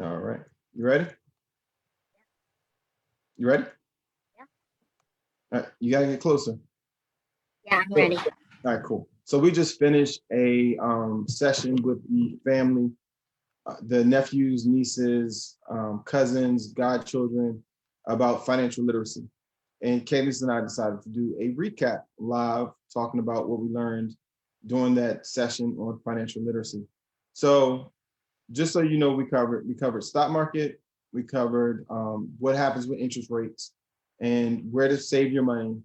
All right. You ready? You ready? Yeah. All right. You gotta get closer. Yeah, I'm So, ready. all right, cool. So we just finished a session with the family, the nephews, nieces, cousins, godchildren, about financial literacy. And Cadence and I decided to do a recap live, talking about what we learned during that session on financial literacy. So just so you know, we covered stock market, we covered what happens with interest rates, and where to save your money,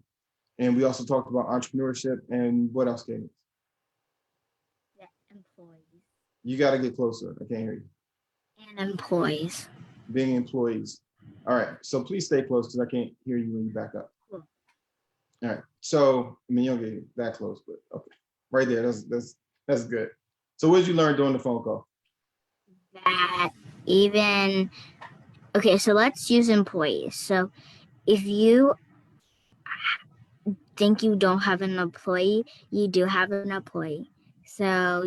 and we also talked about entrepreneurship and what else, Cadence? Yeah, employees. You got to get closer. I can't hear you. And employees. Being employees. All right. So please stay close because I can't hear you when you back up. Cool. All right. So I mean, you don't get that close, but okay, right there. That's good. So what did you learn during the phone call? That even okay, so let's use employees. So if you think you don't have an employee, you do have an employee. So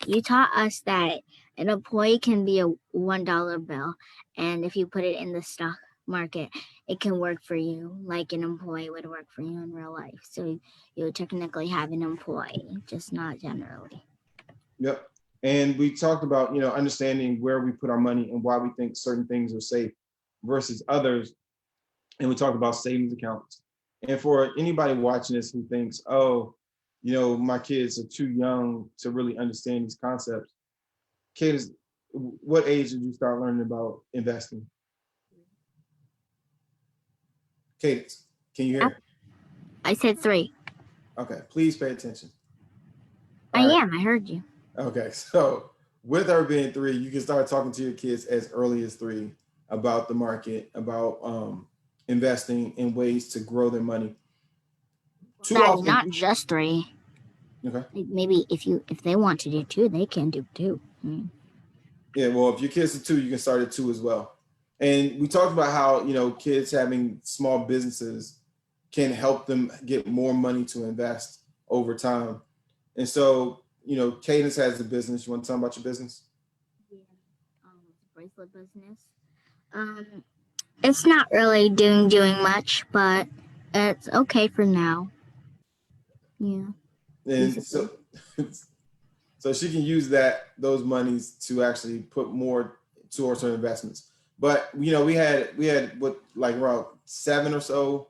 you taught us that an employee can be a $1 bill, and if you put it in the stock market, it can work for you like an employee would work for you in real life. So you technically have an employee, just not generally. Yep. And we talked about understanding where we put our money and why we think certain things are safe versus others, and we talked about savings accounts. And for anybody watching this who thinks, oh, my kids are too young to really understand these concepts, kids, what age did you start learning about investing? Cadence, can you Yep, hear? I said three. Okay, please pay attention. I All right. am. I heard you. Okay, so with her being three, you can start talking to your kids as early as three about the market, about investing in ways to grow their money. Well, Too Daddy, often, not just three. okay. Like maybe if they want to do two, they can do two. Yeah, well, if your kids are two, you can start at two as well. And we talked about how, kids having small businesses can help them get more money to invest over time. And so, Cadence has a business. You want to tell them about your business? Yeah, bracelet business. Um, it's not really doing much, but it's okay for now. Yeah, And basically. so she can use those monies to actually put more towards her investments. But we had what, like around seven or so,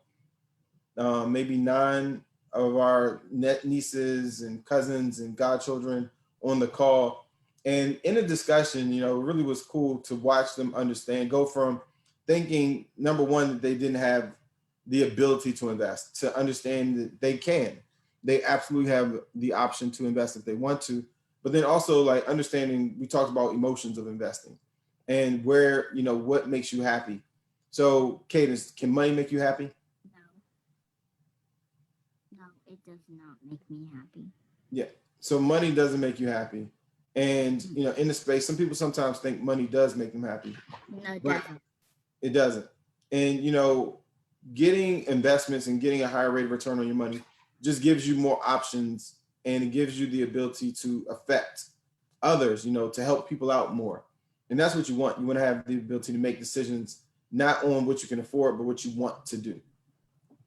maybe nine of our net nieces and cousins and godchildren on the call. And in a discussion, it really was cool to watch them understand, go from thinking, number one, that they didn't have the ability to invest, to understand that they can. They absolutely have the option to invest if they want to. But then also, like, understanding, we talked about emotions of investing and where, what makes you happy. So, Cadence, can money make you happy? No, no, it does not make me happy. Yeah. So money doesn't make you happy. And in the space, some people sometimes think money does make them happy, No, it but doesn't. it doesn't. And getting investments and getting a higher rate of return on your money just gives you more options, and it gives you the ability to affect others, to help people out more. And that's what you want. You want to have the ability to make decisions not on what you can afford, but what you want to do.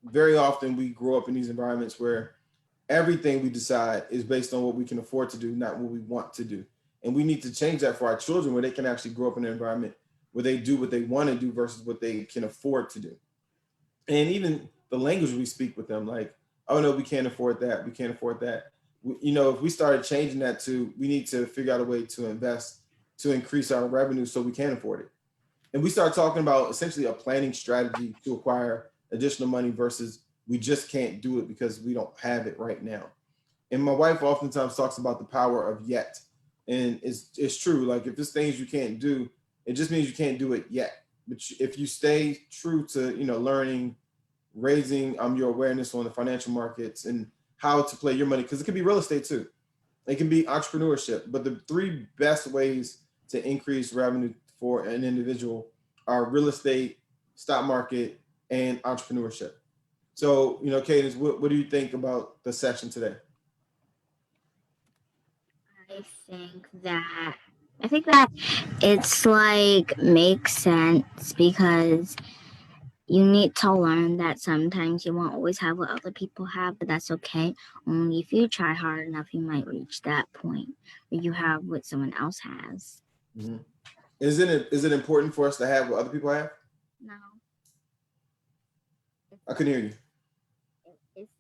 Very often we grow up in these environments where everything we decide is based on what we can afford to do, not what we want to do. And we need to change that for our children, where they can actually grow up in an environment where they do what they want to do versus what they can afford to do. And even the language we speak with them, like, oh no, we can't afford that. We can't afford that. If we started changing that to, we need to figure out a way to invest to increase our revenue so we can afford it. And we start talking about essentially a planning strategy to acquire additional money versus we just can't do it because we don't have it right now. And my wife oftentimes talks about the power of yet. And it's true. Like, if there's things you can't do, it just means you can't do it yet. But if you stay true to, learning, raising your awareness on the financial markets and how to play your money, because it can be real estate too. It can be entrepreneurship. But the three best ways to increase revenue for an individual are real estate, stock market, and entrepreneurship. So, Cadence, what do you think about the session today? I think that. I think that it's like makes sense because you need to learn that sometimes you won't always have what other people have, but that's okay. Only if you try hard enough, you might reach that point where you have what someone else has. Mm-hmm. Is it important for us to have what other people have? No, I couldn't hear you. it's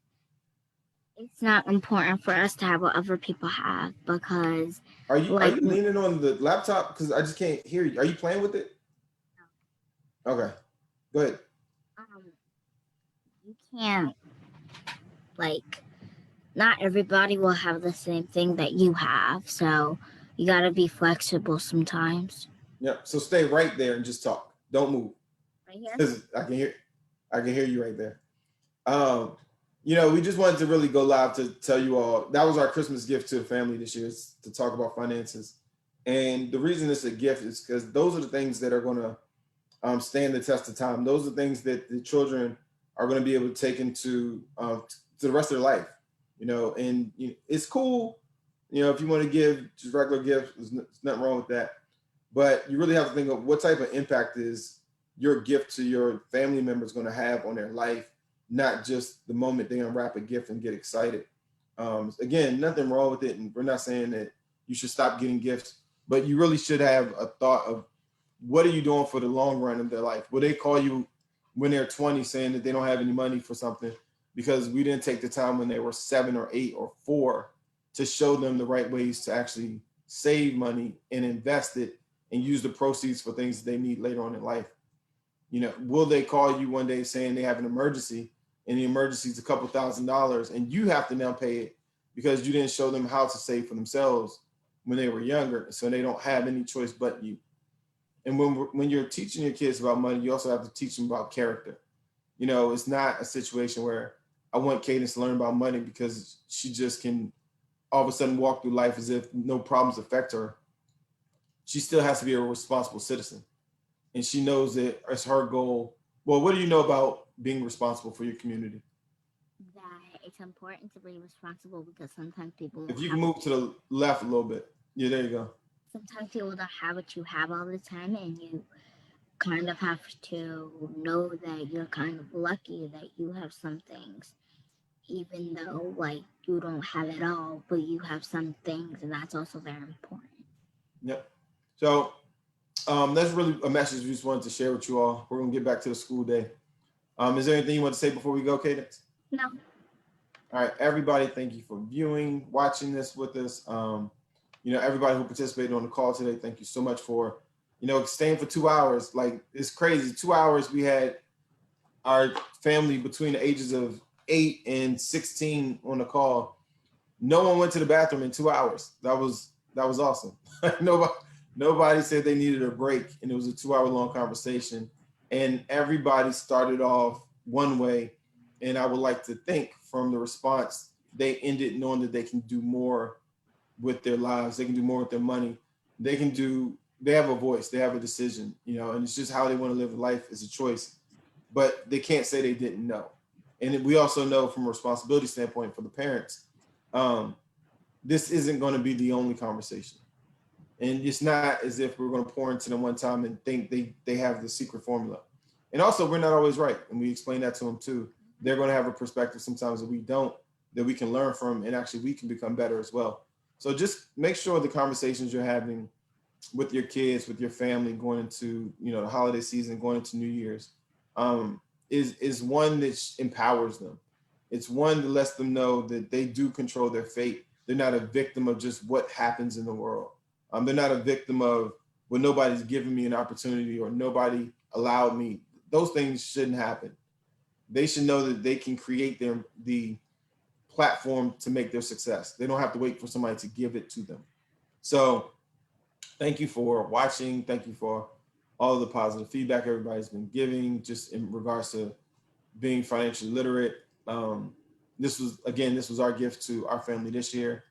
it's not important for us to have what other people have because, Are like, you leaning on the laptop? Because I just can't hear you. Are you playing with it? Okay, go ahead. you can't like not everybody will have the same thing that you have, so you gotta be flexible sometimes. Yep. So stay right there and just talk. Don't move. Right here. Because I can hear you right there. Um, we just wanted to really go live to tell you all that was our Christmas gift to the family this year, is to talk about finances. And the reason it's a gift is because those are the things that are going to stand the test of time. Those are things that the children are going to be able to take into to the rest of their life. And it's cool. If you want to give just regular gifts, there's nothing wrong with that. But you really have to think of what type of impact is your gift to your family members going to have on their life, not just the moment they unwrap a gift and get excited. Again, nothing wrong with it, and we're not saying that you should stop getting gifts, but you really should have a thought of what are you doing for the long run of their life. Will they call you when they're 20 saying that they don't have any money for something because we didn't take the time when they were 7 or 8 or 4 to show them the right ways to actually save money and invest it and use the proceeds for things that they need later on in life? Will they call you one day saying they have an emergency and the emergency is a couple $1,000s and you have to now pay it because you didn't show them how to save for themselves when they were younger, so they don't have any choice but you. And when you're teaching your kids about money, you also have to teach them about character. It's not a situation where I want Cadence to learn about money because she just can all of a sudden walk through life as if no problems affect her. She still has to be a responsible citizen. And she knows that it's her goal. Well, what do you know about being responsible for your community? That it's important to be responsible because sometimes people If won't you can have move to the left a little bit. Yeah, there you go. sometimes people don't have what you have all the time, and you kind of have to know that you're kind of lucky that you have some things, even though like you don't have it all, but you have some things, and that's also very important. Yep. So that's really a message we just wanted to share with you all. We're going to get back to the school day. Is there anything you want to say before we go, Cadence? No, All right, everybody, thank you for watching this with us. Everybody who participated on the call today, thank you so much for, staying for 2 hours. Like, it's crazy. 2 hours, we had our family between the ages of 8 and 16 on the call. No one went to the bathroom in 2 hours. That was awesome. nobody nobody said they needed a break, and it was a 2 hour long conversation. And everybody started off one way, and I would like to think from the response they ended knowing that they can do more with their lives. They can do more with their money. They have a voice. They have a decision. And it's just how they want to live life is a choice. But they can't say they didn't know. And we also know from a responsibility standpoint for the parents, um, this isn't going to be the only conversation. And it's not as if we're going to pour into them one time and think they have the secret formula. And also, we're not always right. And we explain that to them too. They're going to have a perspective sometimes that we don't, that we can learn from, and actually we can become better as well. So just make sure the conversations you're having with your kids, with your family, going into the holiday season, going into New Year's, um, is one that empowers them. It's one that lets them know that they do control their fate. They're not a victim of just what happens in the world. They're not a victim of, well, nobody's giving me an opportunity or nobody allowed me. Those things shouldn't happen. They should know that they can create the platform to make their success. They don't have to wait for somebody to give it to them. So thank you for watching. Thank you for all of the positive feedback everybody's been giving just in regards to being financially literate. This was our gift to our family this year.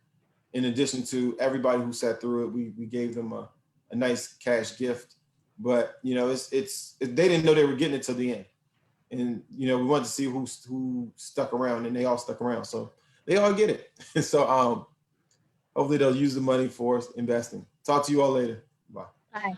In addition to everybody who sat through it, we gave them a nice cash gift. But they didn't know they were getting it till the end. And we wanted to see who stuck around, and they all stuck around. So they all get it. So hopefully they'll use the money for investing. Talk to you all later. Bye. Bye.